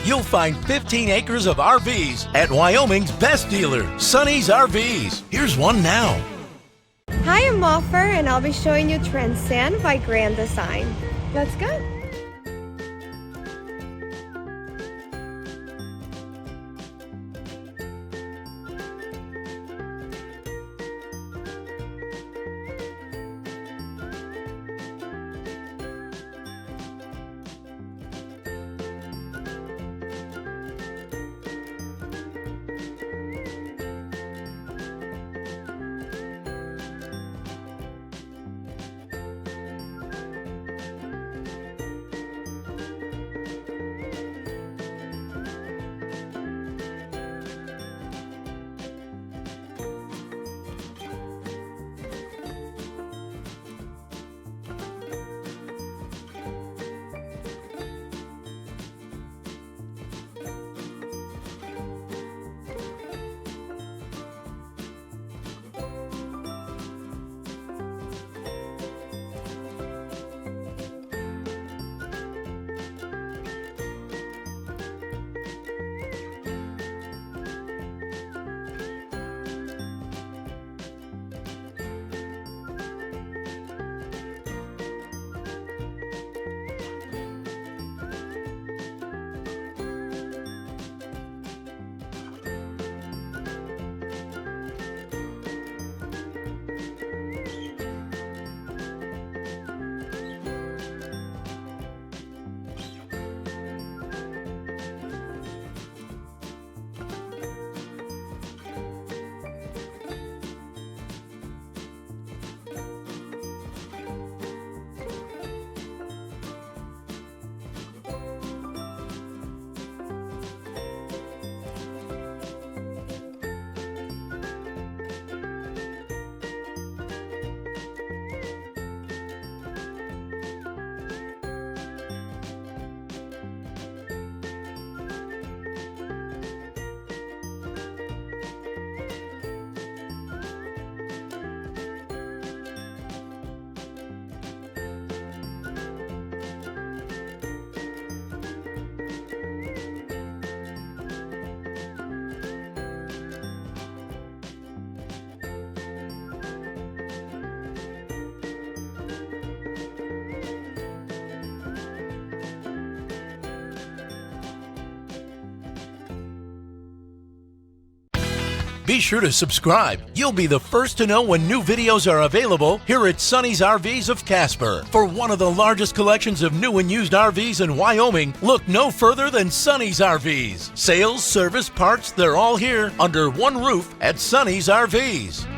you'll find 15 acres of RVs at Wyoming's best dealer, Sonny's RVs. Here's one now. Hi, I'm Offer, and I'll be showing you Transcend by Grand Design. Let's go. Be sure to subscribe. You'll be the first to know when new videos are available here at Sonny's RVs of Casper. For one of the largest collections of new and used RVs in Wyoming, look no further than Sonny's RVs. Sales, service, parts, they're all here under one roof at Sonny's RVs.